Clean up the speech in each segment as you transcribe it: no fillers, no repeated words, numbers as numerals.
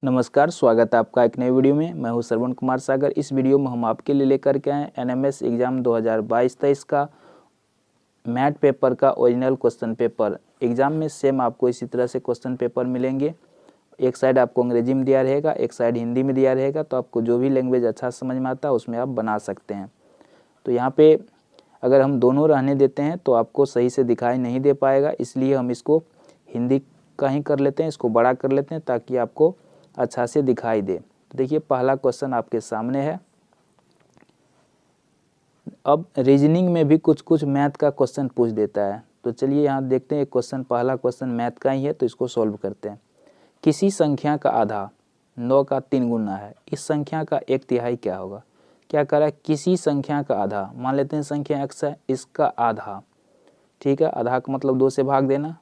नमस्कार, स्वागत है आपका एक नए वीडियो में। मैं हूं श्रवण कुमार सागर। इस वीडियो में हम आपके लिए लेकर के आए एनएमएस एग्ज़ाम 2022-23 का मैथ पेपर का ओरिजिनल क्वेश्चन पेपर। एग्ज़ाम में सेम आपको इसी तरह से क्वेश्चन पेपर मिलेंगे। एक साइड आपको अंग्रेजी में दिया रहेगा, एक साइड हिंदी में दिया रहेगा, तो आपको जो भी लैंग्वेज अच्छा समझ में आता है उसमें आप बना सकते हैं। तो यहाँ पर अगर हम दोनों रहने देते हैं तो आपको सही से दिखाई नहीं दे पाएगा, इसलिए हम इसको हिंदी का ही कर लेते हैं, इसको बड़ा कर लेते हैं ताकि आपको अच्छा से दिखाई दे। तो देखिए पहला क्वेश्चन आपके सामने है। अब रीजनिंग में भी कुछ कुछ मैथ का क्वेश्चन पूछ देता है, तो चलिए यहाँ देखते हैं। क्वेश्चन पहला क्वेश्चन मैथ का ही है, तो इसको सॉल्व करते हैं। किसी संख्या का आधा 9 का 3 गुना है, इस संख्या का 1/3 क्या होगा। क्या कह रहा है, किसी संख्या का आधा। मान लेते हैं संख्या x है, इसका आधा, ठीक है। आधा का मतलब 2 से भाग देना।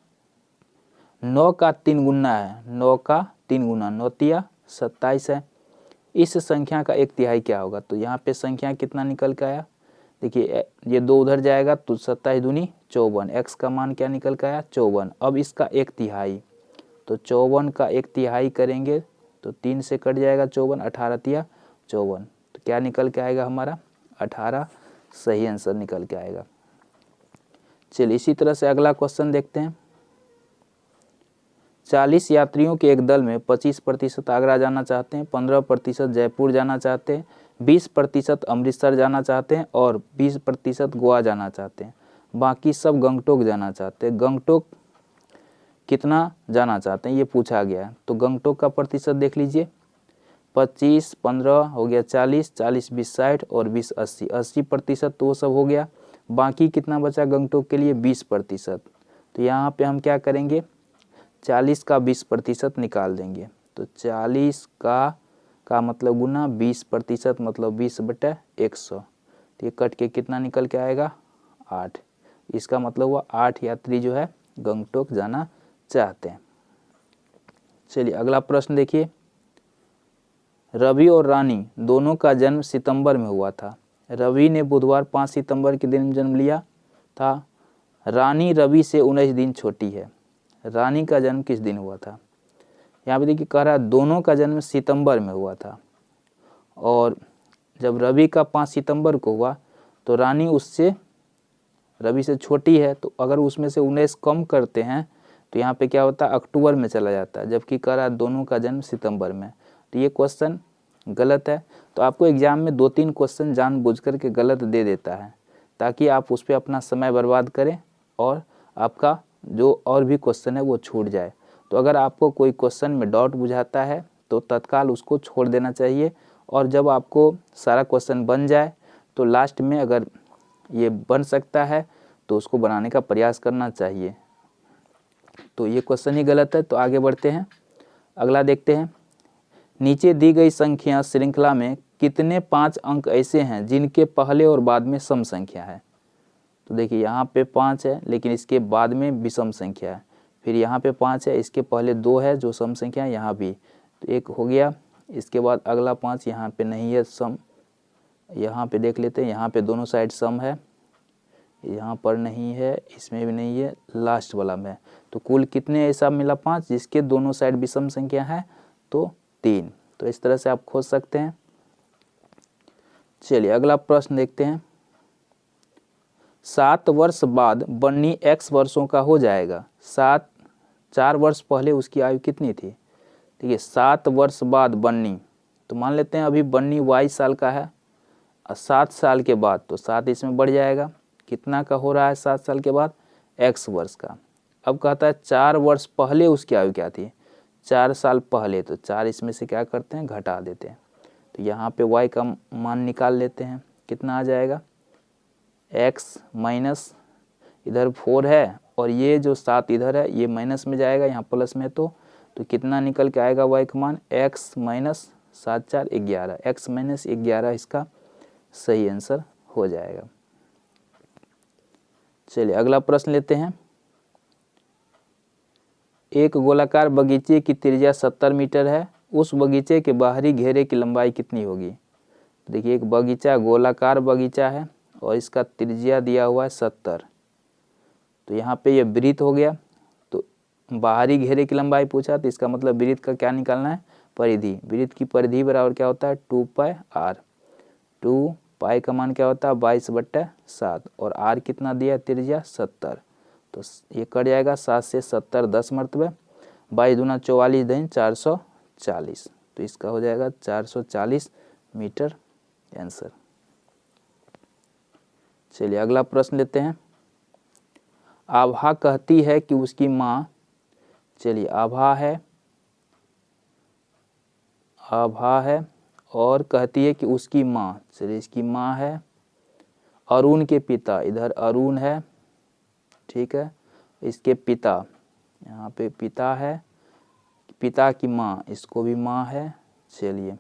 9 का 3 गुना है, 9 का 3 गुना 9 तिया 27 है। इस संख्या का 1/3 क्या होगा। तो यहाँ पे संख्या कितना निकल के आया, देखिए ये 2 उधर जाएगा तो 27 दूनी 54। x का मान क्या निकल के आया 54। अब इसका 1/3, तो 54 का 1/3 करेंगे तो 3 से कट जाएगा 54, 18 तिया 54, तो क्या निकल के आएगा हमारा 18 सही आंसर निकल के आएगा। चलिए इसी तरह से अगला क्वेश्चन देखते हैं। 40 यात्रियों के एक दल में 25% आगरा जाना चाहते हैं, 15% जयपुर जाना चाहते हैं, 20% अमृतसर जाना चाहते हैं और 20% गोवा जाना चाहते हैं। बाकी सब गंगटोक जाना चाहते हैं। गंगटोक कितना जाना चाहते हैं ये पूछा गया है, तो गंगटोक का प्रतिशत देख लीजिए। 25 15 हो गया 40, 40 20 60 और 20 80, 80% तो वो सब हो गया। बाकी कितना बचा गंगटोक के लिए 20%। तो यहाँ पे हम क्या करेंगे, 40 का 20% निकाल देंगे। तो 40 का मतलब गुना 20% मतलब 20/100, तो ये कट के कितना निकल के आएगा 8। इसका मतलब हुआ 8 यात्री जो है गंगटोक जाना चाहते हैं। चलिए अगला प्रश्न देखिए। रवि और रानी दोनों का जन्म सितंबर में हुआ था। रवि ने बुधवार 5 सितंबर के दिन जन्म लिया था। रानी रवि से 19 दिन छोटी है। रानी का जन्म किस दिन हुआ था। यहाँ पे देखिए कह रहा है दोनों का जन्म सितंबर में हुआ था, और जब रवि का 5 सितंबर को हुआ तो रानी उससे रवि से छोटी है, तो अगर उसमें से 19 कम करते हैं तो यहाँ पे क्या होता है अक्टूबर में चला जाता है, जबकि कह रहा है दोनों का जन्म सितंबर में। तो ये क्वेश्चन गलत है। तो आपको एग्जाम में 2-3 क्वेश्चन जानबूझ करके गलत दे देता है ताकि आप उस पर अपना समय बर्बाद करें और आपका जो और भी क्वेश्चन है वो छूट जाए। तो अगर आपको कोई क्वेश्चन में डाउट बुझाता है तो तत्काल उसको छोड़ देना चाहिए, और जब आपको सारा क्वेश्चन बन जाए तो लास्ट में अगर ये बन सकता है तो उसको बनाने का प्रयास करना चाहिए। तो ये क्वेश्चन ही गलत है। तो आगे बढ़ते हैं, अगला देखते हैं। नीचे दी गई संख्या श्रृंखला में कितने 5 अंक ऐसे हैं जिनके पहले और बाद में सम संख्या है। तो देखिए यहाँ पे 5 है लेकिन इसके बाद में विषम संख्या है, फिर यहाँ पे 5 है, इसके पहले 2 है जो सम संख्या है, यहाँ भी तो 1 हो गया। इसके बाद अगला 5 यहाँ पे नहीं है सम, यहाँ पे देख लेते हैं, यहाँ पे दोनों साइड सम है, यहाँ पर नहीं है, इसमें भी नहीं है, लास्ट वाला में। तो कुल कितने ऐसा मिला 5 जिसके दोनों साइड विषम संख्या है, तो 3। तो इस तरह से आप खोज सकते हैं। चलिए अगला प्रश्न देखते हैं। 7 वर्ष बाद बन्नी x वर्षों का हो जाएगा। 4 वर्ष पहले उसकी आयु कितनी थी। देखिए 7 वर्ष बाद बन्नी, तो मान लेते हैं अभी बन्नी y साल का है, और 7 साल के बाद तो 7 इसमें बढ़ जाएगा, कितना का हो रहा है 7 साल के बाद x वर्ष का। अब कहता है 4 वर्ष पहले उसकी आयु क्या थी, 4 साल पहले, तो 4 इसमें से क्या करते हैं घटा देते हैं। तो यहाँ पे y का मान निकाल लेते हैं, कितना आ जाएगा x माइनस इधर 4 है और ये जो 7 इधर है ये माइनस में जाएगा, यहाँ प्लस में, तो कितना निकल के आएगा y का मान x माइनस 7 4 11, x माइनस 11 इसका सही आंसर हो जाएगा। चलिए अगला प्रश्न लेते हैं। एक गोलाकार बगीचे की त्रिज्या 70 मीटर है, उस बगीचे के बाहरी घेरे की लंबाई कितनी होगी। देखिए एक बगीचा गोलाकार बगीचा है और इसका त्रिज्या दिया हुआ है 70, तो यहाँ पे ये वृत्त हो गया। तो बाहरी घेरे की लंबाई पूछा, तो इसका मतलब वृत्त का क्या निकालना है परिधि, वृत्त की परिधि बराबर क्या होता है 2πr। 2π का मान क्या होता है 22/7 और r कितना दिया त्रिज्या 70। तो ये कट जाएगा 7 से 70 10 मरतबे, 22 दूना 44 दिन 440। तो इसका हो जाएगा 440 मीटर आंसर। चलिए अगला प्रश्न लेते हैं। आभा कहती है कि उसकी माँ, चलिए आभा है और कहती है कि उसकी माँ, चलिए इसकी माँ है, अरुण के पिता, इधर अरुण है, ठीक है, इसके पिता, यहाँ पे पिता है, पिता की माँ, इसको भी माँ है, चलिए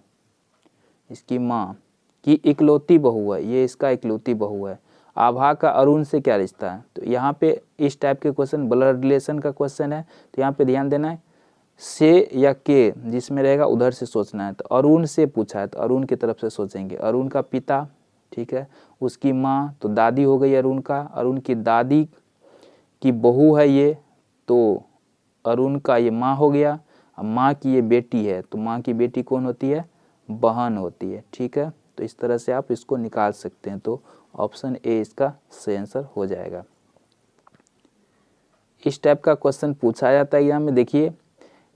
इसकी माँ की इकलौती बहू है, ये इसका इकलौती बहू है। आभा का अरुण से क्या रिश्ता है? तो यहाँ पे इस टाइप के क्वेश्चन ब्लड रिलेशन का क्वेश्चन है, तो यहाँ पे ध्यान देना है से या के जिसमें रहेगा उधर से सोचना है। तो अरुण से पूछा है तो अरुण की तरफ से सोचेंगे, अरुण का पिता, ठीक है, उसकी माँ तो दादी हो गई अरुण का, अरुण की दादी की बहू है ये, तो अरुण का ये माँ हो गया, माँ की ये बेटी है, तो माँ की बेटी कौन होती है? बहन होती है, ठीक है। तो इस तरह से आप इसको निकाल सकते हैं, तो ऑप्शन ए इसका सही आंसर हो जाएगा। इस टाइप का क्वेश्चन पूछा जाता है एग्जाम में। देखिए,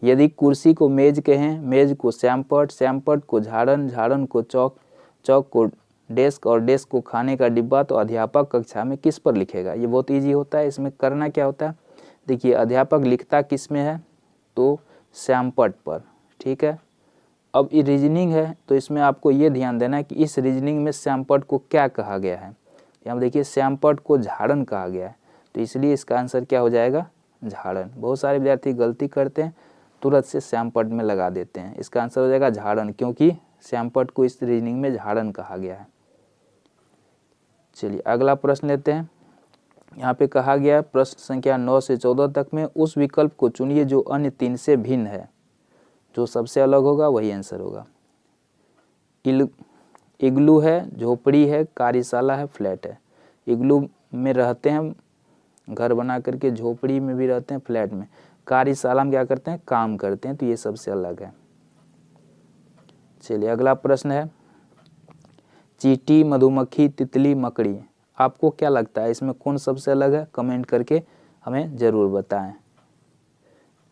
यदि कुर्सी को मेज कहें, मेज को श्यामपट, श्यामपट को झाड़न, झाड़न को चौक, चौक को डेस्क और डेस्क को खाने का डिब्बा, तो अध्यापक कक्षा में किस पर लिखेगा? ये बहुत इजी होता है। इसमें करना क्या होता है, देखिए अध्यापक लिखता किस में है? तो श्यामपट पर, ठीक है। अब ये रीजनिंग है, तो इसमें आपको ये ध्यान देना है कि इस रीजनिंग में श्यामपट को क्या कहा गया है। यहाँ देखिए श्यामपट को झाड़न कहा गया है, तो इसलिए इसका आंसर क्या हो जाएगा? झाड़न। बहुत सारे विद्यार्थी गलती करते हैं, तुरंत से श्यामपट में लगा देते हैं। इसका आंसर हो जाएगा झाड़न, क्योंकि श्यामपट को इस रीजनिंग में झाड़न कहा गया है। चलिए अगला प्रश्न लेते हैं। यहाँ पे कहा गया है प्रश्न संख्या 9 से 14 तक में उस विकल्प को चुनिए जो अन्य 3 से भिन्न है। जो सबसे अलग होगा वही आंसर होगा। इग्लू है, झोपड़ी है, कार्यशाला है, फ्लैट है। इग्लू में रहते हैं घर बना करके, झोपड़ी में भी रहते हैं, फ्लैट में, कार्यशाला में क्या करते हैं? काम करते हैं। तो ये सबसे अलग है। चलिए अगला प्रश्न है, चींटी, मधुमक्खी, तितली, मकड़ी, आपको क्या लगता है इसमें कौन सबसे अलग है? कमेंट करके हमें ज़रूर बताएं।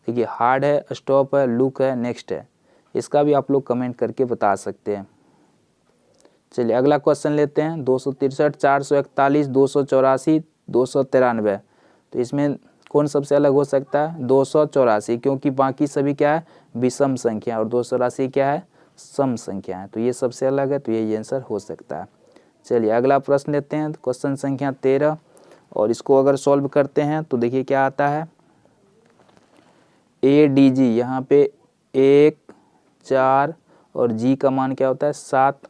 देखिए हार्ड है, स्टॉप है, लुक है, नेक्स्ट है, इसका भी आप लोग कमेंट करके बता सकते हैं। चलिए अगला क्वेश्चन लेते हैं। 263, 441, 284, 293, तो इसमें कौन सबसे अलग हो सकता है? 284, क्योंकि बाकी सभी क्या है? विषम संख्या, और 284 क्या है? सम संख्या है, तो ये सबसे अलग है, तो ये आंसर हो सकता है। चलिए अगला प्रश्न लेते हैं, क्वेश्चन संख्या 13, और इसको अगर सॉल्व करते हैं तो देखिए क्या आता है। ADG, यहाँ पे 1, 4 और G का मान क्या होता है? 7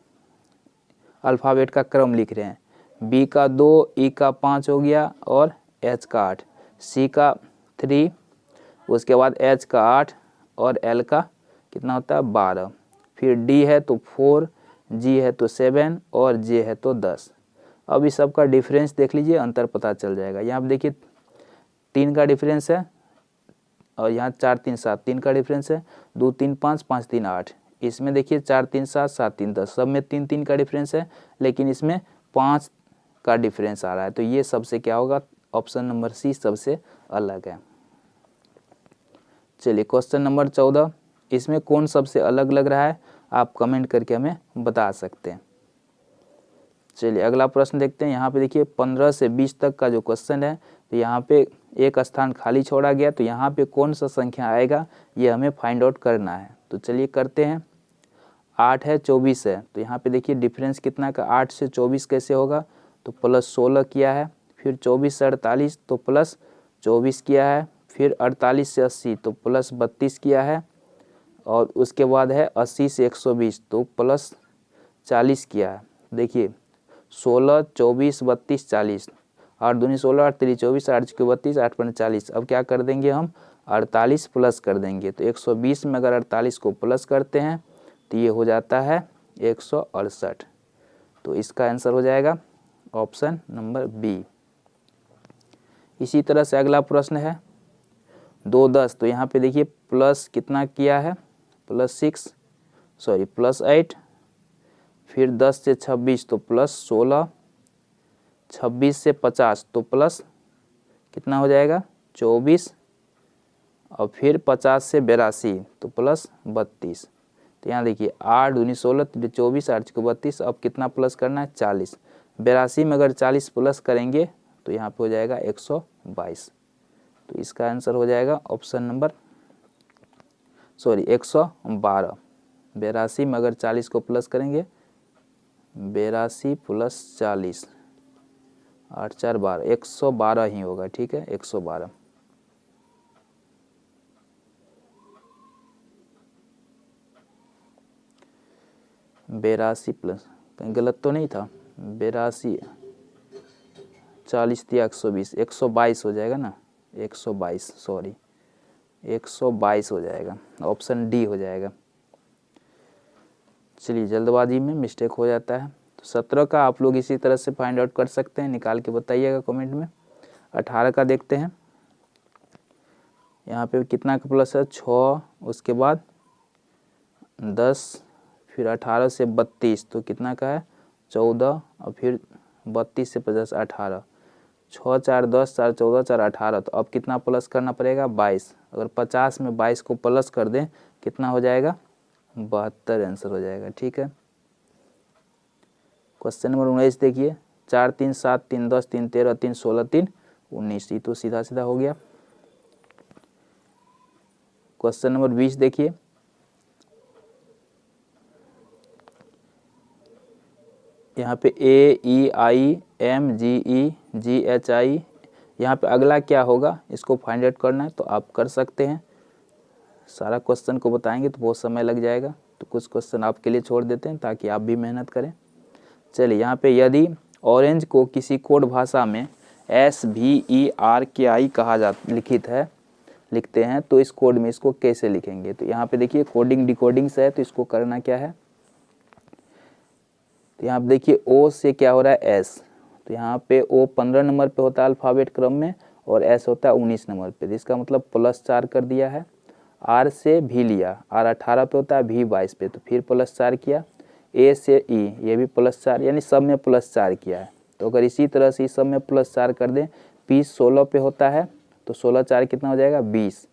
अल्फ़ाबेट का क्रम लिख रहे हैं। B का 2, E का 5 हो गया, और H का 8, C का 3, उसके बाद H का 8 और L का कितना होता है? 12, फिर D है तो 4, G है तो 7 और J है तो 10। अब इस सब का डिफरेंस देख लीजिए, अंतर पता चल जाएगा। यहाँ पे देखिए 3 का डिफरेंस है, और यहाँ 4, 3, 7, 3 का डिफरेंस है, 2, 3, 5, 5, 3, 8। इसमें देखिए 4, 3, 7, 7, 3, 10, सब में 3, 3 का डिफरेंस है, लेकिन इसमें 5 का डिफरेंस आ रहा है। तो ये सबसे क्या होगा? ऑप्शन नंबर सी सबसे अलग है। चलिए क्वेश्चन नंबर 14, इसमें कौन सबसे अलग लग रहा है? आप कमेंट करके हमें बता सकते हैं। चलिए अगला प्रश्न देखते हैं। यहाँ पे देखिए 15 से 20 तक का जो क्वेश्चन है, तो यहाँ पे एक स्थान खाली छोड़ा गया, तो यहाँ पे कौन सा संख्या आएगा ये हमें फाइंड आउट करना है। तो चलिए करते हैं। 8 है, 24 है, तो यहाँ पे देखिए डिफरेंस कितना का? 8 से 24 कैसे होगा? तो +16 किया है, फिर 24 से 48 तो +24 किया है, फिर 48 से 80 तो +32 किया है, और उसके बाद है 80 से 120 तो +40 किया है। देखिए 16, 24, 32, 40, 8 दूनी 16, 8 3 24, 8 3 32, 8 5 40। अब क्या कर देंगे हम? 48 प्लस कर देंगे। तो 120 में अगर 48 को प्लस करते हैं तो ये हो जाता है 168। तो इसका आंसर हो जाएगा ऑप्शन नंबर बी। इसी तरह से अगला प्रश्न है 2, 10, तो यहाँ पे देखिए प्लस कितना किया है? +8, फिर 10 से 26 तो +16, 26 से 50 तो प्लस कितना हो जाएगा 24, और फिर 50 से 82 तो +32। तो यहाँ देखिए 8 दूनी 16 24 8 को 32, अब कितना प्लस करना है 40। 82 में अगर 40 प्लस करेंगे तो यहाँ पे हो जाएगा 122। तो इसका आंसर हो जाएगा ऑप्शन नंबर 112। 82 में अगर 40 को प्लस करेंगे, 82 + 40 8 4 12, 112 ही होगा। ठीक है, 112। बेरासी प्लस कहीं गलत तो नहीं था, 82 40 दिया 120, 122 हो जाएगा ना, 122 सॉरी 122 हो जाएगा, ऑप्शन डी हो जाएगा। चलिए, जल्दबाजी में मिस्टेक हो जाता है। तो 17 का आप लोग इसी तरह से फाइंड आउट कर सकते हैं, निकाल के बताइएगा कमेंट में। 18 का देखते हैं, यहाँ पे कितना का प्लस है 6, उसके बाद 10, फिर 18 से 32 तो कितना का है 14, और फिर 32 से 50 18, 6 4 10 4 14 4 18। तो अब कितना प्लस करना पड़ेगा 22। अगर 50 में 22 को प्लस कर दें कितना हो जाएगा 72 आंसर हो जाएगा। ठीक है, क्वेश्चन नंबर 19 देखिए, 4 3 7 3 10 3 13 3 16 3 19, ये तो सीधा सीधा हो गया। क्वेश्चन नंबर 20 देखिए, यहाँ पे AEIMGEGHI, यहाँ पे अगला क्या होगा इसको फाइंड आउट करना है। तो आप कर सकते हैं, सारा क्वेश्चन को बताएंगे तो बहुत समय लग जाएगा, तो कुछ क्वेश्चन आपके लिए छोड़ देते हैं ताकि आप भी मेहनत करें। चलिए, यहाँ पे यदि ऑरेंज को किसी कोड भाषा में SVERKI कहा लिखते हैं तो इस कोड में इसको कैसे लिखेंगे। तो यहाँ पे देखिए कोडिंग डिकोडिंग्स है, तो इसको करना क्या है, तो यहाँ पे देखिए O से क्या हो रहा है S, तो यहाँ पे O 15 नंबर पे होता है अल्फ़ाबेट क्रम में, और S होता है 19 नंबर पे, इसका मतलब +4 कर दिया है। R से V लिया, R 18 पे होता है, V 22 पे, तो फिर +4 किया। A से E ये भी +4, यानी सब में +4 किया है। तो अगर इसी तरह से इस सब में +4 कर दें, P 16 पे होता है तो 16 4 कितना हो जाएगा 20।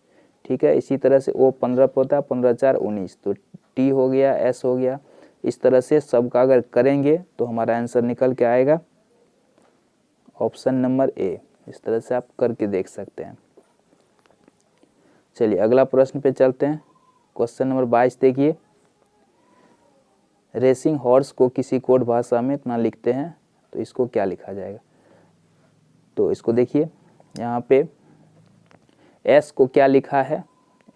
ठीक है, इसी तरह से O 15 पे होता है, 15 4 19, तो T हो गया, S हो गया। इस तरह से सबका अगर करेंगे तो हमारा आंसर निकल के आएगा ऑप्शन नंबर ए। इस तरह से आप करके देख सकते हैं। चलिए, अगला प्रश्न पे चलते हैं। क्वेश्चन नंबर 22 देखिए, रेसिंग हॉर्स को किसी कोड भाषा में इतना लिखते हैं तो इसको क्या लिखा जाएगा। तो इसको देखिए, यहाँ पे S को क्या लिखा है,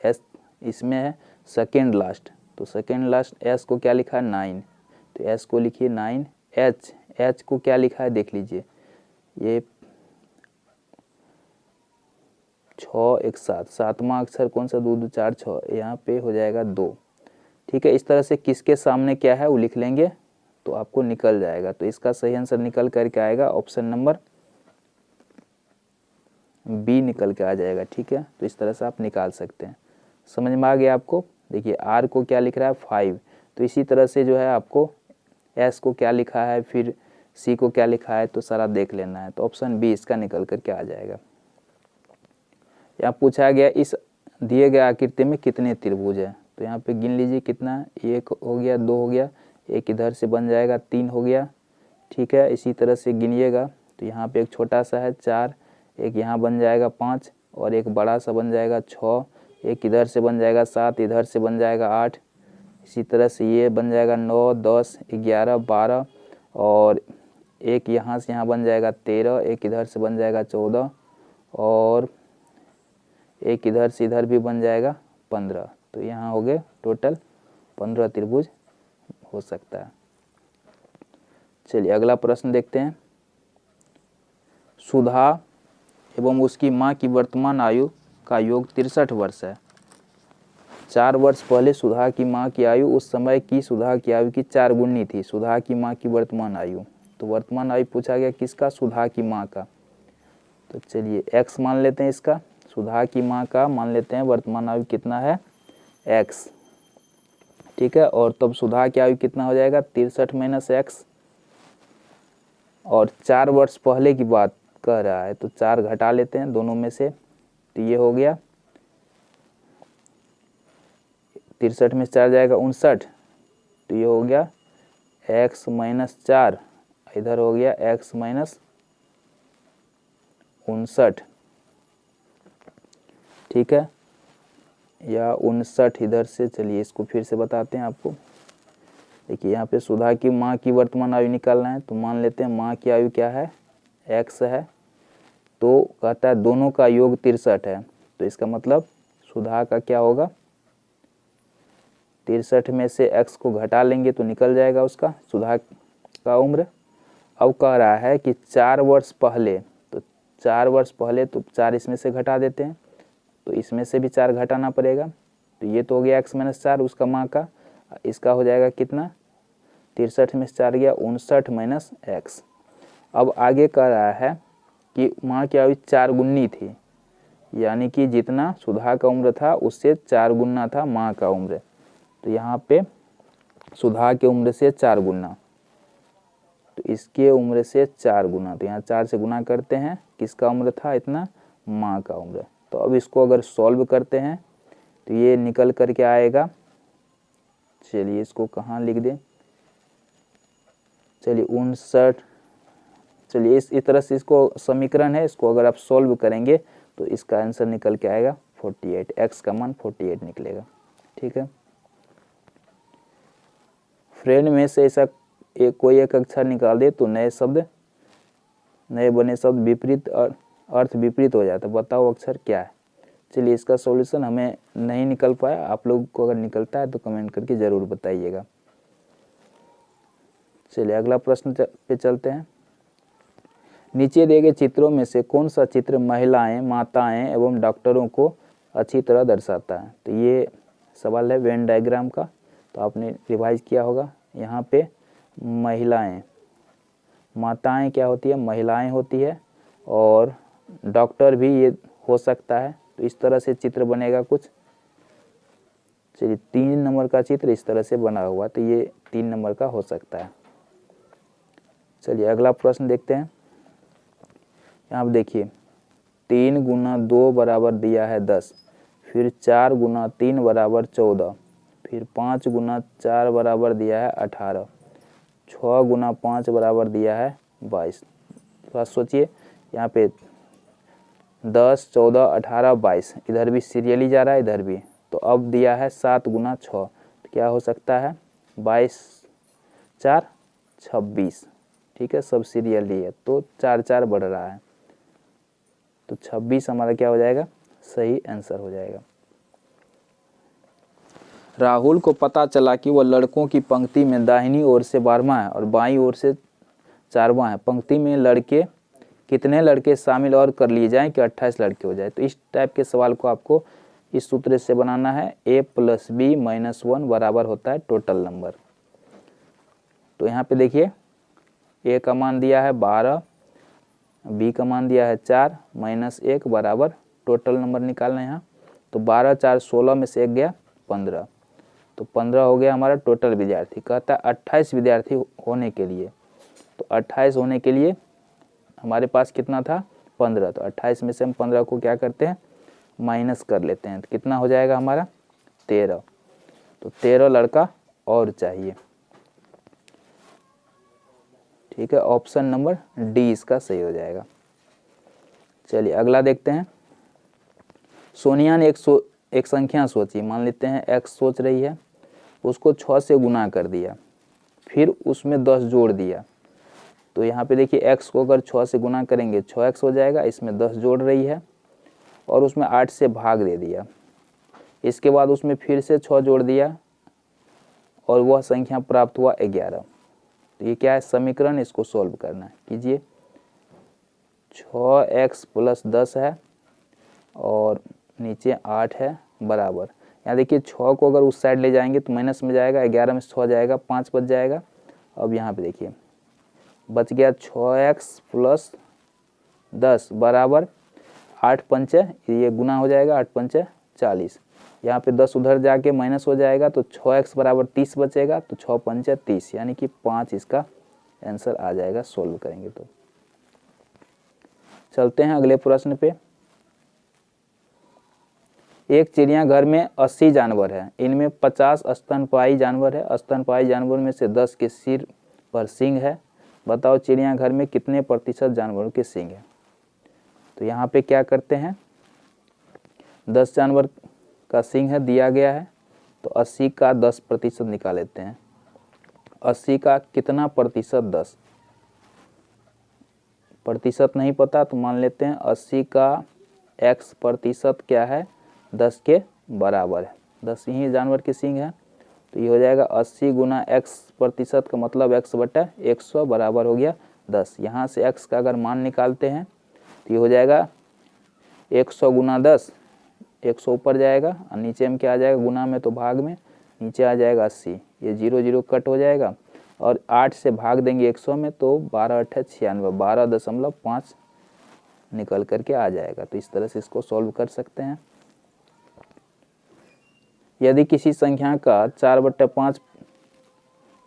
S इसमें है सेकेंड लास्ट, तो सेकेंड लास्ट S को क्या लिखा है 9, तो S को लिखिए 9। H को क्या लिखा है देख लीजिए, ये 6 1 7, सातवां अक्षर कौन सा 2 2 4 6, यहाँ पे हो जाएगा 2। ठीक है, इस तरह से किसके सामने क्या है वो लिख लेंगे तो आपको निकल जाएगा। तो इसका सही आंसर निकल करके आएगा ऑप्शन नंबर बी निकल के आ जाएगा। ठीक है, तो इस तरह से आप निकाल सकते हैं। समझ में आ गया आपको। देखिए R को क्या लिख रहा है 5, तो इसी तरह से जो है आपको S को क्या लिखा है, फिर C को क्या लिखा है, तो सारा देख लेना है। तो ऑप्शन बी इसका निकल कर के आ जाएगा। यहाँ पूछा गया इस दिए गए आकृति में कितने त्रिभुज है, तो यहाँ पे गिन लीजिए कितना, 1 हो गया, 2 हो गया, एक इधर से बन जाएगा, 3 हो गया। ठीक है, इसी तरह से गिनिएगा तो यहाँ पे एक छोटा सा है 4, एक यहाँ बन जाएगा 5, और एक बड़ा सा बन जाएगा 6, एक इधर से बन जाएगा 7, इधर से बन जाएगा 8, इसी तरह से ये बन जाएगा 9 10 11 12, और एक यहाँ से यहाँ बन जाएगा 13, एक इधर से बन जाएगा 14, और एक इधर से इधर भी बन जाएगा 15। तो यहाँ हो गए टोटल 15 त्रिभुज हो सकता है। चलिए, अगला प्रश्न देखते हैं। सुधा एवं उसकी माँ की वर्तमान आयु का योग 63 वर्ष है। 4 वर्ष पहले सुधा की माँ की आयु उस समय की सुधा की आयु की 4 गुनी थी। सुधा की माँ की वर्तमान आयु, तो वर्तमान आयु पूछा गया किसका, सुधा की माँ का। तो चलिए x मान लेते हैं इसका, सुधा की माँ का मान लेते हैं वर्तमान आयु कितना है x। ठीक है। और तब सुधा की आयु कितना हो जाएगा 63 माइनस एक्स, और 4 वर्ष पहले की बात कह रहा है तो 4 घटा लेते हैं दोनों में से, तो ये हो गया 63 में 4 जाएगा 59, तो ये हो गया x माइनस 4, इधर हो गया x माइनस 59, ठीक है, या 59 इधर से। चलिए इसको फिर से बताते हैं आपको। देखिए यहाँ पे सुधा की माँ की वर्तमान आयु निकालना है, तो मान लेते हैं माँ की आयु क्या है x है, तो कहता है दोनों का योग 63 है, तो इसका मतलब सुधा का क्या होगा 63 में से x को घटा लेंगे तो निकल जाएगा उसका सुधा का उम्र। अब कह रहा है कि 4 वर्ष पहले, तो 4 वर्ष पहले तो 4 इसमें से घटा देते हैं, तो इसमें से भी 4 घटाना पड़ेगा, तो ये तो हो गया x माइनस 4 उसका माँ का, इसका हो जाएगा कितना 63 में से 4 गया 59 माइनस एक्स। अब आगे कह रहा है कि माँ की आयु 4 गुनी थी, यानी कि जितना सुधा का उम्र था उससे 4 गुना था माँ का उम्र, तो यहाँ पे सुधा के उम्र से 4 गुना, तो इसके उम्र से 4 गुना, तो यहाँ 4 से गुना करते हैं, किसका उम्र था इतना माँ का उम्र। तो अब इसको अगर सॉल्व करते हैं तो ये निकल कर के आएगा, चलिए इसको कहाँ लिख दें, चलिए 59, चलिए इस तरह से इसको समीकरण है, इसको अगर आप सॉल्व करेंगे तो इसका आंसर निकल के आएगा 48, x का मान 48 निकलेगा, ठीक है। फ्रेंड में से ऐसा कोई एक अक्षर निकाल दे तो नए बने शब्द विपरीत अर्थ विपरीत हो जाता है, बताओ अक्षर क्या है। चलिए इसका सॉल्यूशन हमें नहीं निकल पाया, आप लोग को अगर निकलता है तो कमेंट करके ज़रूर बताइएगा। चलिए अगला प्रश्न पे चलते हैं। नीचे दिए गए चित्रों में से कौन सा चित्र महिलाएं, माताएं एवं डॉक्टरों को अच्छी तरह दर्शाता है। तो ये सवाल है वेन डायग्राम का, तो आपने रिवाइज किया होगा। यहाँ पे महिलाएं, माताएं क्या होती है महिलाएं होती है, और डॉक्टर भी ये हो सकता है, तो इस तरह से चित्र बनेगा कुछ। चलिए 3 नंबर का चित्र इस तरह से बना हुआ, तो ये 3 नंबर का हो सकता है। चलिए अगला प्रश्न देखते हैं। यहाँ आप देखिए 3 गुना 2 बराबर दिया है 10, फिर 4 गुना 3 बराबर 14, फिर 5 गुना 4 बराबर दिया है 18, 6 गुना 5 बराबर दिया है 22। थोड़ा सोचिए, यहाँ पे 10, 14, 18, 22, इधर भी सीरियली जा रहा है, इधर भी, तो अब दिया है 7 गुना 6, तो क्या हो सकता है 22, 4, 26, ठीक है, सब सीरियली है, तो 4 4 बढ़ रहा है, तो 26 हमारा क्या हो जाएगा सही आंसर हो जाएगा। राहुल को पता चला कि वह लड़कों की पंक्ति में दाहिनी ओर से 12वां है और बाईं ओर से 4वां है। पंक्ति में लड़के कितने लड़के शामिल और कर लिए जाएं कि 28 लड़के हो जाए। तो इस टाइप के सवाल को आपको इस सूत्र से बनाना है, a + b - 1 बराबर होता है टोटल नंबर। तो यहाँ पे देखिए a का मान दिया है 12, b का मान दिया है 4, -1 बराबर टोटल नंबर निकालना है यहाँ। तो 12, 4, 16 में से 1 गया 15, तो 15 हो गया हमारा टोटल विद्यार्थी। कहता है 28 विद्यार्थी होने के लिए, तो 28 होने के लिए हमारे पास कितना था 15, तो 28 में से हम 15 को क्या करते हैं माइनस कर लेते हैं, तो कितना हो जाएगा हमारा 13, तो 13 लड़का और चाहिए, ठीक है। ऑप्शन नंबर डी इसका सही हो जाएगा। चलिए अगला देखते हैं। सोनिया ने एक संख्या सोची, मान लेते हैं x सोच रही है, उसको 6 से गुना कर दिया, फिर उसमें 10 जोड़ दिया। तो यहाँ पे देखिए x को अगर 6 से गुना करेंगे 6x हो जाएगा, इसमें 10 जोड़ रही है और उसमें 8 से भाग दे दिया। इसके बाद उसमें फिर से 6 जोड़ दिया और वह संख्या प्राप्त हुआ 11। तो ये क्या है समीकरण, इसको सॉल्व करना है, कीजिए। 6x + 10 है और नीचे 8 है बराबर, यहाँ देखिए 6 को अगर उस साइड ले जाएंगे तो माइनस में जाएगा, 11 में से 6 जाएगा 5 बच जाएगा। अब यहाँ पे देखिए बच गया 6x + 10 बराबर 8 पंचे, ये गुना हो जाएगा 8 पंचे 40, यहाँ पे 10 उधर जाके माइनस हो जाएगा तो 6x बराबर 30 बचेगा, तो 6 पंचे 30 यानी कि 5 इसका आंसर आ जाएगा सोल्व करेंगे तो। चलते हैं अगले प्रश्न पे। एक चिड़ियाघर में 80 जानवर है, इनमें 50 स्तनपायी जानवर है। स्तनपायी जानवर में से 10 के सिर पर सींग है। बताओ चिड़ियाघर में कितने प्रतिशत जानवरों के सींग है। तो यहाँ पे क्या करते हैं, 10 जानवर का सींग है दिया गया है, तो 80 का 10% निकाल लेते हैं। 80 का कितना प्रतिशत, 10 प्रतिशत नहीं पता तो मान लेते हैं 80 का x प्रतिशत क्या है, 10 के बराबर है। 10 ही जानवर के सींग है, तो ये हो जाएगा 80 गुना x प्रतिशत का मतलब x बटा 100 बराबर हो गया 10। यहाँ से x का अगर मान निकालते हैं तो ये हो जाएगा 100 गुना 10, 100 ऊपर जाएगा और नीचे में क्या आ जाएगा, गुना में तो भाग में, नीचे आ जाएगा 80। ये 0 0 कट हो जाएगा और 8 से भाग देंगे 100 में तो 12 8 96, 12.5 निकल करके आ जाएगा। तो इस तरह से इसको सॉल्व कर सकते हैं। यदि किसी संख्या का 4/5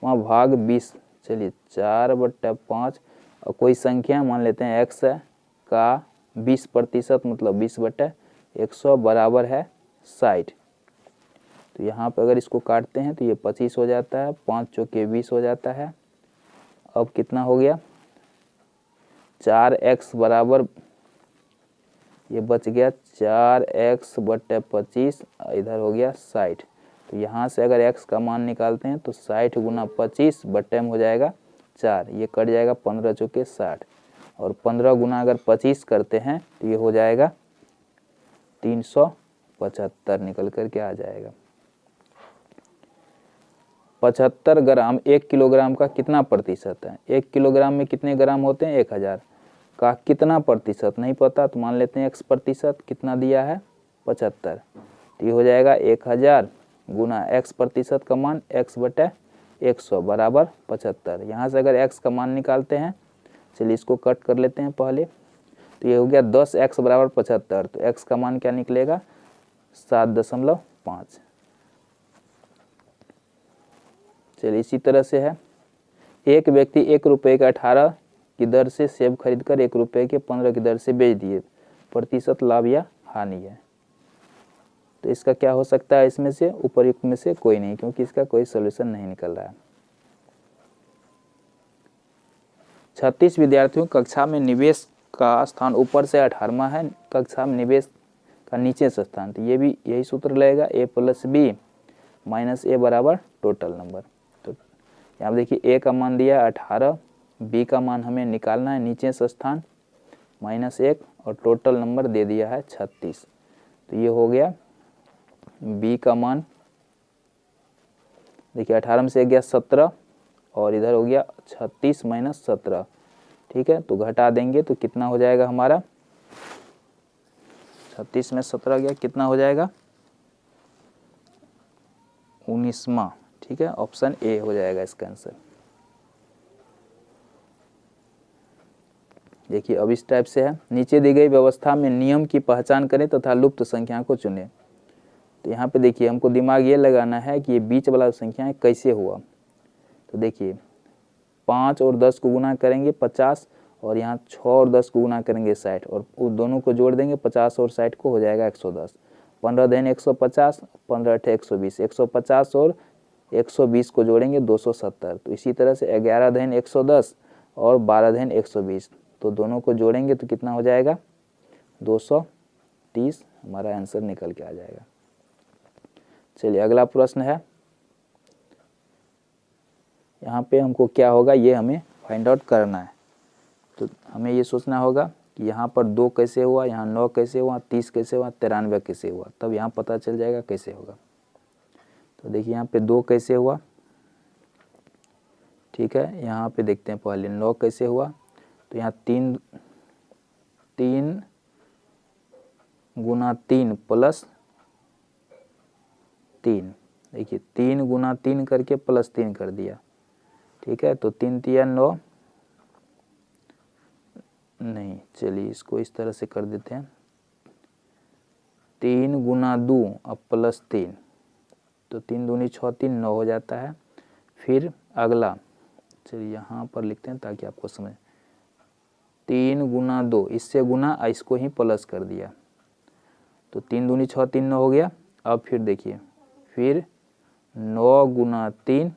भाग 20, चलिए 4/5 और कोई संख्या मान लेते हैं x है का 20% मतलब 20/100 बराबर है 60। तो यहाँ पे अगर इसको काटते हैं तो ये 25 हो जाता है, 5 चौके 20 हो जाता है। अब कितना हो गया, 4x बराबर, ये बच गया 4x/25, इधर हो गया 60। तो यहाँ से अगर x का मान निकालते हैं तो 60 गुना 25 बट्टे में हो जाएगा 4, ये कट जाएगा 15 चौके 60 और 15 गुना अगर 25 करते हैं तो ये हो जाएगा 375 निकल करके आ जाएगा। 75 ग्राम 1 किलोग्राम का कितना प्रतिशत है। 1 किलोग्राम में कितने ग्राम होते हैं, 1000 का कितना प्रतिशत नहीं पता तो मान लेते हैं x प्रतिशत, कितना दिया है 75, तो ये हो जाएगा 1000 गुना x प्रतिशत का मान x/100 बराबर 75। यहाँ से अगर x का मान निकालते हैं, चलिए इसको कट कर लेते हैं पहले, तो ये हो गया 10x बराबर 75, तो x का मान क्या निकलेगा 7.5। चलिए इसी तरह से है, एक व्यक्ति 1 रुपये के 18 की दर से सेब खरीदकर 1 रुपये के 15 की दर से बेच दिए, प्रतिशत लाभ या हानि है। तो इसका क्या हो सकता है, इसमें से उपयुक्त में से कोई नहीं, क्योंकि इसका कोई सॉल्यूशन नहीं निकल रहा है। 36 विद्यार्थियों कक्षा में निवेश का स्थान ऊपर से 18वां है, कक्षा में निवेश का नीचे से स्थान, तो ये भी यही सूत्र लगेगा, a + b - a बराबर टोटल नंबर। तो यहाँ देखिए a का मान दिया 18, b का मान हमें निकालना है नीचे से स्थान -1 और टोटल नंबर दे दिया है 36। तो ये हो गया b का मान, देखिए 18 में से गया 17 और इधर हो गया 36 - 17, ठीक है। तो घटा देंगे तो कितना हो जाएगा हमारा, 36 में 17 गया, कितना हो जाएगा 19वां, ठीक है। ऑप्शन ए हो जाएगा इसका आंसर। देखिए अब इस टाइप से है, नीचे दी गई व्यवस्था में नियम की पहचान करें तथा लुप्त संख्या को चुनें। तो यहाँ पे देखिए हमको दिमाग ये लगाना है कि ये बीच वाला संख्या कैसे हुआ। तो देखिए 5 और 10 को गुना करेंगे 50 और यहाँ 6 और 10 को गुना करेंगे 60 और उस दोनों को जोड़ देंगे 50 और 60 को हो जाएगा 110। 15 × 150, 15 × 120, 150 और 120 को जोड़ेंगे 270। तो इसी तरह से 11 × 110 और 12 × 120, तो दोनों को जोड़ेंगे तो कितना हो जाएगा 230, हमारा आंसर निकल के आ जाएगा। चलिए अगला प्रश्न है, यहाँ पे हमको क्या होगा ये हमें फाइंड आउट करना है। तो हमें ये सोचना होगा कि यहाँ पर 2 कैसे हुआ, यहाँ 9 कैसे हुआ, 30 कैसे हुआ, 93 कैसे हुआ, तब यहाँ पता चल जाएगा कैसे होगा। तो देखिए यहाँ पे 2 कैसे हुआ, ठीक है। यहाँ पे देखते हैं पहले 9 कैसे हुआ, तो यहाँ 3 गुना 3 प्लस 3, देखिए 3 गुना 3 करके प्लस 3 कर दिया, ठीक है। तो 3 × 9 नहीं, चलिए इसको इस तरह से कर देते हैं, 3 गुना 2 अब प्लस 3, तो 3 दूनी 6 3 9 हो जाता है। फिर अगला, चलिए यहाँ पर लिखते हैं ताकि आपको समझ, 3 गुना 2, इससे गुना इसको ही प्लस कर दिया, तो 3 दूनी 6 3 9 हो गया। अब फिर देखिए, फिर 9 गुना 3,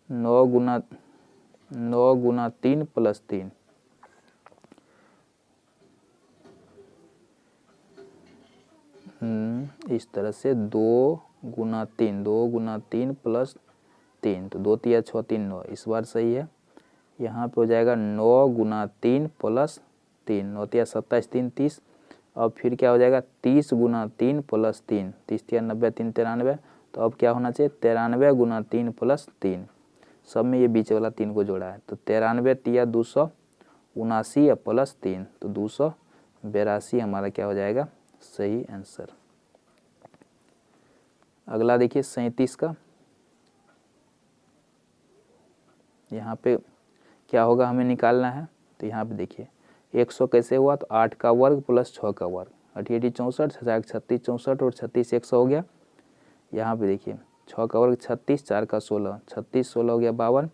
9 गुना 3 प्लस 3, इस तरह से 2 गुना 3 प्लस 3, तो 2 तिया 6 3 9, इस बार सही है। यहाँ पे हो जाएगा 9 गुना 3 प्लस 3, 9 तिया 27 3 30। अब फिर क्या हो जाएगा 30 गुना 3 प्लस 3, 30 तिया 90 3 93, तो अब क्या होना चाहिए 93 गुना 3 प्लस 3, सब में ये बीच वाला 3 को जोड़ा है, तो 93 तिया 279 या प्लस 3, तो 282 हमारा क्या हो जाएगा सही आंसर। अगला देखिए 37 का, यहाँ पे क्या होगा हमें निकालना है, तो यहाँ पे देखिए 100 कैसे हुआ, तो 8 का वर्ग प्लस 6 का वर्ग, 8 64, 36 64 और 36 100 हो गया। यहाँ पे देखिए 6 का वर्ग 36, 4 का 16, 36 16 हो गया 52।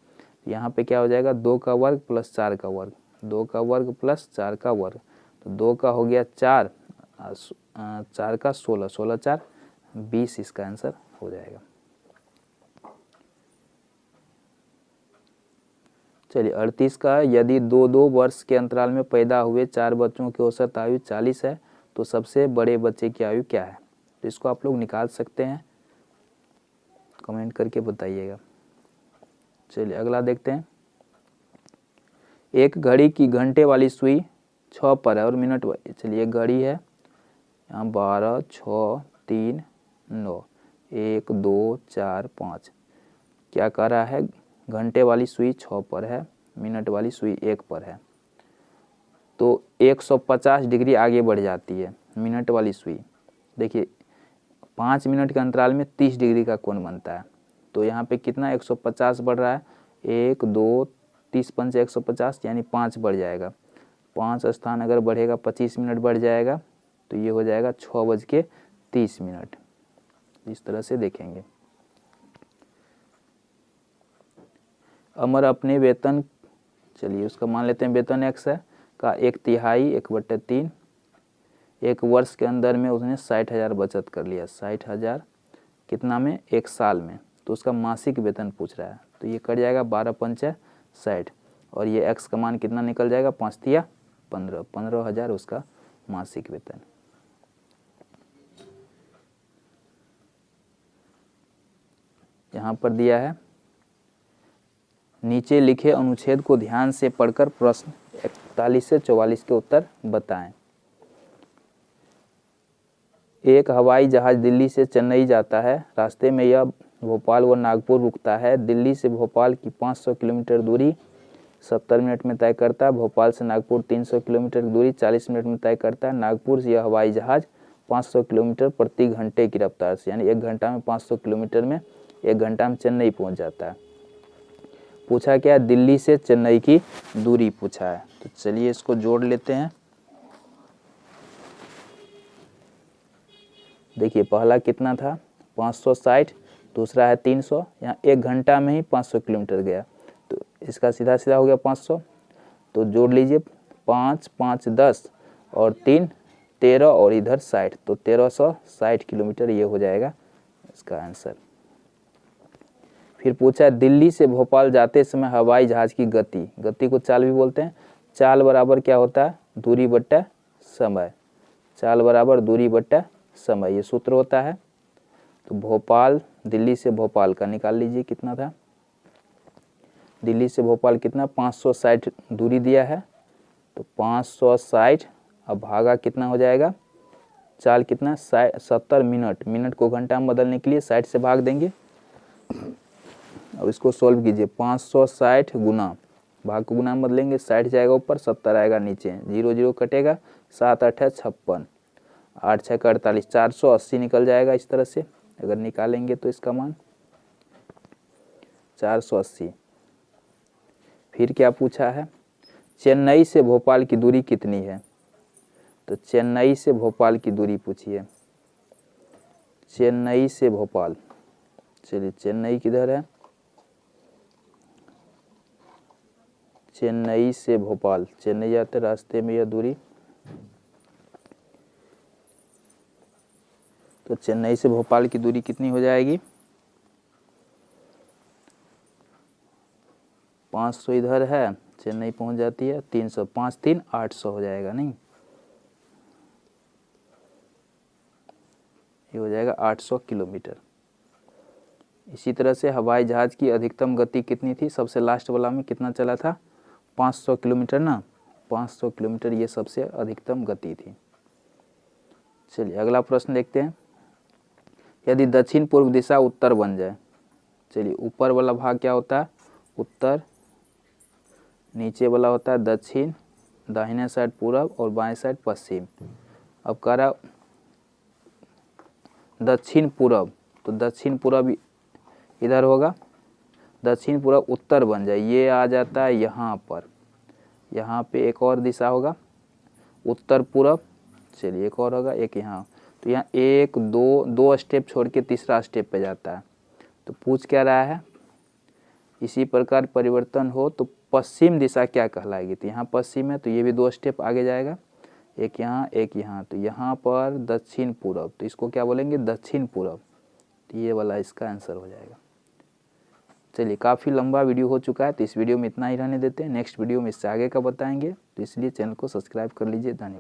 यहाँ पे क्या हो जाएगा 2 का वर्ग प्लस 4 का वर्ग, 2 का वर्ग प्लस 4 का वर्ग, तो 2 का हो गया 4, 4 का 16, 16 4 20, इसका आंसर हो जाएगा। चलिए 38 का, यदि 2-2 वर्ष के अंतराल में पैदा हुए 4 बच्चों की औसत आयु 40 है, तो सबसे बड़े बच्चे की आयु क्या है? तो इसको आप लोग निकाल सकते हैं, कमेंट करके बताइएगा। चलिए अगला देखते हैं। एक घड़ी की घंटे वाली सुई 6 पर है और मिनट वाली, चलिए एक घड़ी है यहाँ 12 6 3 9 1 2 4 5, क्या कह रहा है घंटे वाली सुई 6 पर है, मिनट वाली सुई 1 पर है, तो 150 डिग्री आगे बढ़ जाती है मिनट वाली सुई। देखिए 5 मिनट के अंतराल में 30 डिग्री का कोण बनता है, तो यहाँ पे कितना 150 बढ़ रहा है, 1 2 30 5 150, यानी 5 बढ़ जाएगा, 5 स्थान अगर बढ़ेगा 25 मिनट बढ़ जाएगा, तो ये हो जाएगा 6:30। इस तरह से देखेंगे। अमर अपने वेतन, चलिए उसका मान लेते हैं वेतन x है, का 1/3 1/3 एक वर्ष के अंदर में उसने 60,000 बचत कर लिया, 60,000 कितना में 1 साल में, तो उसका मासिक वेतन पूछ रहा है, तो ये कट जाएगा 12 पंचे 60, और ये x का मान कितना निकल जाएगा 5 तिया 15, 15,000 उसका मासिक वेतन। यहाँ पर दिया है, नीचे लिखे अनुच्छेद को ध्यान से पढ़कर प्रश्न 41 से 44 के उत्तर बताएं। एक हवाई जहाज दिल्ली से चेन्नई जाता है, रास्ते में यह भोपाल व नागपुर रुकता है। दिल्ली से भोपाल की 500 किलोमीटर दूरी 70 मिनट में तय करता है। भोपाल से नागपुर 300 किलोमीटर की दूरी 40 मिनट में तय करता है। नागपुर से यह हवाई जहाज 500 किलोमीटर प्रति घंटे की रफ्तार से, यानी 1 घंटा में 500 किलोमीटर में 1 घंटा में चेन्नई पहुंच जाता है। पूछा क्या, दिल्ली से चेन्नई की दूरी पूछा है, तो चलिए इसको जोड़ लेते हैं। देखिए पहला कितना था 560, दूसरा है 300, यहाँ 1 घंटा में ही 500 किलोमीटर गया, तो इसका सीधा सीधा हो गया 500, तो जोड़ लीजिए 5 5 10 और 3 13 और इधर 60, तो 1360 किलोमीटर ये हो जाएगा इसका आंसर। फिर पूछा है दिल्ली से भोपाल जाते समय हवाई जहाज की गति, गति को चाल भी बोलते हैं। चाल बराबर क्या होता है, दूरी बट्टा समय, चाल बराबर दूरी बट्टा समय, ये सूत्र होता है। तो भोपाल, दिल्ली से भोपाल का निकाल लीजिए कितना था, दिल्ली से भोपाल कितना 560 दूरी दिया है, तो 560 अब भागा कितना हो जाएगा, चाल कितना 70 मिनट, मिनट को घंटा में बदलने के लिए 60 से भाग देंगे। अब इसको सोल्व कीजिए, 560 गुना, भाग को गुना में बदलेंगे, 60 जाएगा ऊपर 70 आएगा नीचे, 0 0 कटेगा, 7 8 56, 8 6 48, 480 निकल जाएगा इस तरह से अगर निकालेंगे तो इसका मान 480। फिर क्या पूछा है, चेन्नई से भोपाल की दूरी कितनी है, तो चेन्नई से भोपाल की दूरी पूछिए, चेन्नई से भोपाल। चलिए चेन्नई किधर है, चेन्नई से भोपाल, चेन्नई जाते रास्ते में यह दूरी, तो चेन्नई से भोपाल की दूरी कितनी हो जाएगी, 500 इधर है, चेन्नई पहुंच जाती है 300, 5 3 800 हो जाएगा, नहीं ये हो जाएगा 800 किलोमीटर। इसी तरह से हवाई जहाज़ की अधिकतम गति कितनी थी, सबसे लास्ट वाला में कितना चला था, 500 किलोमीटर ना, 500 किलोमीटर ये सबसे अधिकतम गति थी। चलिए अगला प्रश्न देखते हैं। यदि दक्षिण पूर्व दिशा उत्तर बन जाए, चलिए ऊपर वाला भाग क्या होता है उत्तर, नीचे वाला होता है दक्षिण, दाहिने साइड पूरब और बाएं साइड पश्चिम। अब कह रहा दक्षिण पूरब, तो दक्षिण पूरब इधर होगा, दक्षिण पूरब उत्तर बन जाए, ये आ जाता है यहाँ पर, यहाँ पे एक और दिशा होगा उत्तर पूरब। चलिए एक और होगा, एक यहाँ, तो यहाँ 1 2 स्टेप छोड़ के तीसरा स्टेप पे जाता है। तो पूछ क्या रहा है, इसी प्रकार परिवर्तन हो तो पश्चिम दिशा क्या कहलाएगी, तो यहाँ पश्चिम है तो ये भी 2 स्टेप आगे जाएगा, एक यहाँ एक यहाँ, तो यहाँ पर दक्षिण पूरब, तो इसको क्या बोलेंगे दक्षिण पूरब, तो ये वाला इसका आंसर हो जाएगा। चलिए काफ़ी लंबा वीडियो हो चुका है, तो इस वीडियो में इतना ही रहने देते हैं, नेक्स्ट वीडियो में इससे आगे का बताएंगे, तो इसलिए चैनल को सब्सक्राइब कर लीजिए। धन्यवाद।